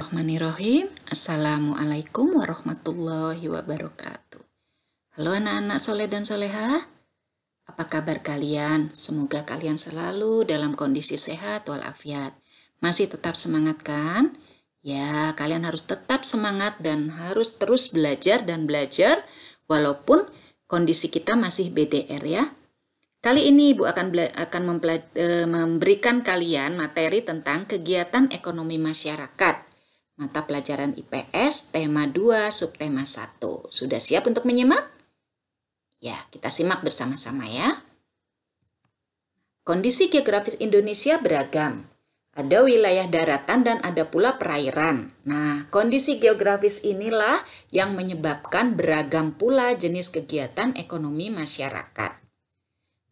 Bismillahirrahmanirrahim. Assalamualaikum warahmatullahi wabarakatuh. Halo anak-anak soleh dan soleha. Apa kabar kalian? Semoga kalian selalu dalam kondisi sehat walafiat. Masih tetap semangat kan? Ya, kalian harus tetap semangat dan harus terus belajar walaupun kondisi kita masih BDR ya. Kali ini Ibu akan memberikan kalian materi tentang kegiatan ekonomi masyarakat. Mata pelajaran IPS, tema 2, subtema 1. Sudah siap untuk menyimak? Ya, kita simak bersama-sama ya. Kondisi geografis Indonesia beragam. Ada wilayah daratan dan ada pula perairan. Nah, kondisi geografis inilah yang menyebabkan beragam pula jenis kegiatan ekonomi masyarakat.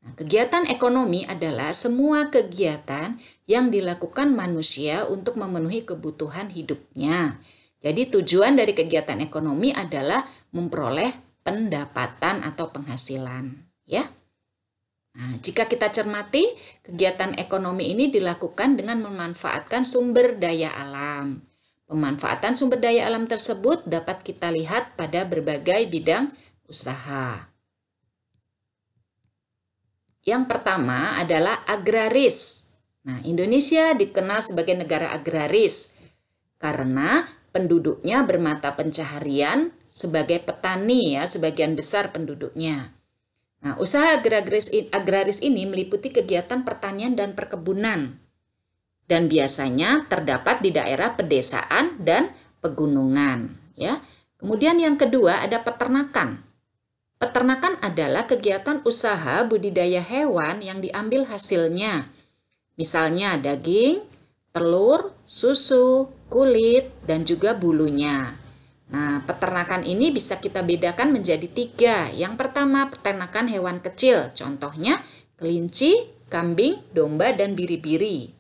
Nah, kegiatan ekonomi adalah semua kegiatan yang dilakukan manusia untuk memenuhi kebutuhan hidupnya. Jadi tujuan dari kegiatan ekonomi adalah memperoleh pendapatan atau penghasilan, ya. Nah, jika kita cermati, kegiatan ekonomi ini dilakukan dengan memanfaatkan sumber daya alam. Pemanfaatan sumber daya alam tersebut dapat kita lihat pada berbagai bidang usaha. Yang pertama adalah agraris. Nah, Indonesia dikenal sebagai negara agraris karena penduduknya bermata pencaharian sebagai petani ya, sebagian besar penduduknya. Nah, usaha agraris ini meliputi kegiatan pertanian dan perkebunan. Dan biasanya terdapat di daerah pedesaan dan pegunungan, ya. Kemudian yang kedua ada peternakan. Peternakan adalah kegiatan usaha budidaya hewan yang diambil hasilnya. Misalnya daging, telur, susu, kulit, dan juga bulunya. Nah, peternakan ini bisa kita bedakan menjadi 3. Yang pertama, peternakan hewan kecil. Contohnya kelinci, kambing, domba, dan biri-biri.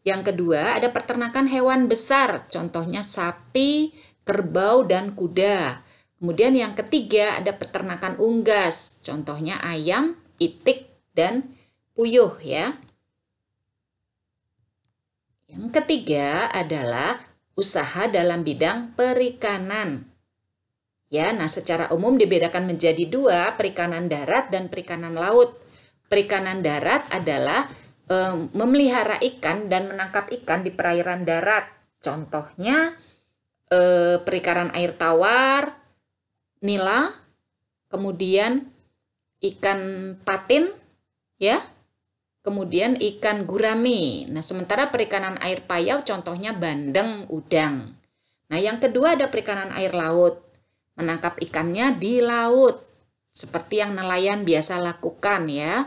Yang kedua, ada peternakan hewan besar. Contohnya sapi, kerbau, dan kuda. Kemudian yang ketiga ada peternakan unggas, contohnya ayam, itik, dan puyuh ya. Yang ketiga adalah usaha dalam bidang perikanan. Ya, nah secara umum dibedakan menjadi 2, perikanan darat dan perikanan laut. Perikanan darat adalah memelihara ikan dan menangkap ikan di perairan darat. Contohnya perikanan air tawar, nila, kemudian ikan patin, ya, kemudian ikan gurami. Nah, sementara perikanan air payau contohnya bandeng, udang. Nah, yang kedua ada perikanan air laut. Menangkap ikannya di laut, seperti yang nelayan biasa lakukan ya.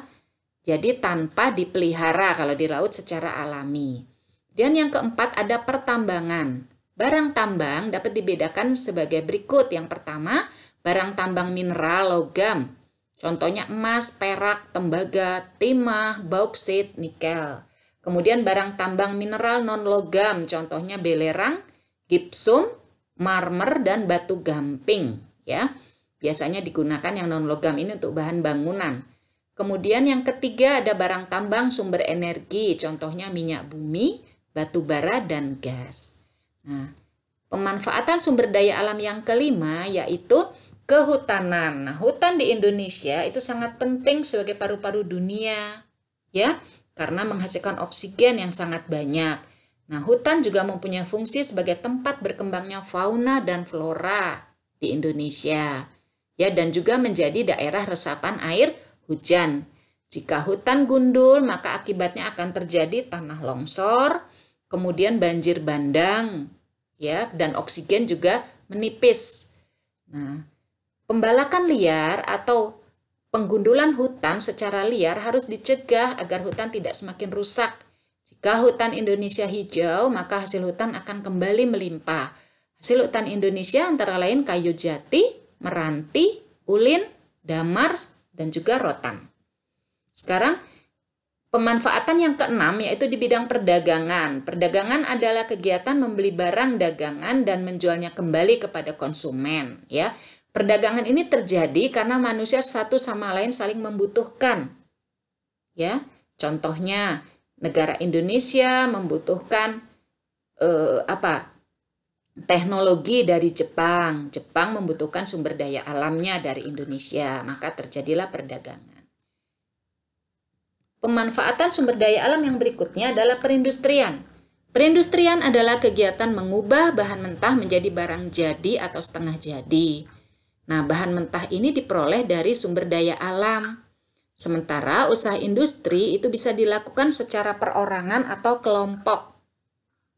Jadi tanpa dipelihara kalau di laut secara alami. Dan yang keempat ada pertambangan. Barang tambang dapat dibedakan sebagai berikut. Yang pertama, barang tambang mineral logam, contohnya emas, perak, tembaga, timah, bauksit, nikel. Kemudian barang tambang mineral non-logam, contohnya belerang, gipsum, marmer, dan batu gamping. Ya, biasanya digunakan yang non-logam ini untuk bahan bangunan. Kemudian yang ketiga ada barang tambang sumber energi, contohnya minyak bumi, batu bara, dan gas. Nah, pemanfaatan sumber daya alam yang kelima yaitu kehutanan. Nah, hutan di Indonesia itu sangat penting sebagai paru-paru dunia, ya, karena menghasilkan oksigen yang sangat banyak. Nah, hutan juga mempunyai fungsi sebagai tempat berkembangnya fauna dan flora di Indonesia, ya, dan juga menjadi daerah resapan air hujan. Jika hutan gundul, maka akibatnya akan terjadi tanah longsor, kemudian banjir bandang, ya, dan oksigen juga menipis. Nah, pembalakan liar atau penggundulan hutan secara liar harus dicegah agar hutan tidak semakin rusak. Jika hutan Indonesia hijau, maka hasil hutan akan kembali melimpah. Hasil hutan Indonesia antara lain kayu jati, meranti, ulin, damar, dan juga rotan. Sekarang, pemanfaatan yang keenam yaitu di bidang perdagangan. Perdagangan adalah kegiatan membeli barang dagangan dan menjualnya kembali kepada konsumen, ya. Perdagangan ini terjadi karena manusia satu sama lain saling membutuhkan. Ya, contohnya negara Indonesia membutuhkan teknologi dari Jepang. Jepang membutuhkan sumber daya alamnya dari Indonesia, maka terjadilah perdagangan. Pemanfaatan sumber daya alam yang berikutnya adalah perindustrian. Perindustrian adalah kegiatan mengubah bahan mentah menjadi barang jadi atau setengah jadi. Nah, bahan mentah ini diperoleh dari sumber daya alam. Sementara usaha industri itu bisa dilakukan secara perorangan atau kelompok.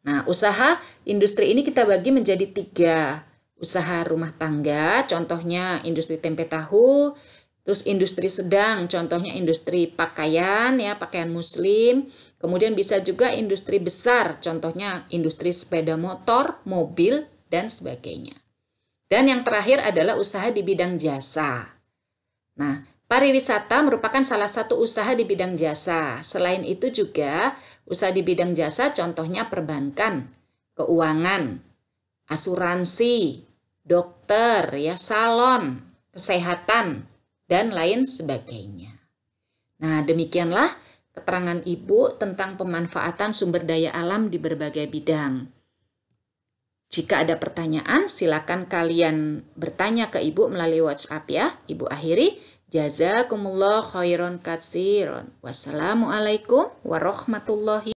Nah, usaha industri ini kita bagi menjadi 3. Usaha rumah tangga, contohnya industri tempe tahu. Terus industri sedang, contohnya industri pakaian, ya, pakaian muslim. Kemudian bisa juga industri besar, contohnya industri sepeda motor, mobil, dan sebagainya. Dan yang terakhir adalah usaha di bidang jasa. Nah, pariwisata merupakan salah satu usaha di bidang jasa. Selain itu juga usaha di bidang jasa contohnya perbankan, keuangan, asuransi, dokter, ya, salon, kesehatan, dan lain sebagainya. Nah, demikianlah keterangan Ibu tentang pemanfaatan sumber daya alam di berbagai bidang. Jika ada pertanyaan, silakan kalian bertanya ke Ibu melalui WhatsApp ya. Ibu akhiri. Jazakumullah khairan katsiran. Wassalamualaikum warahmatullahi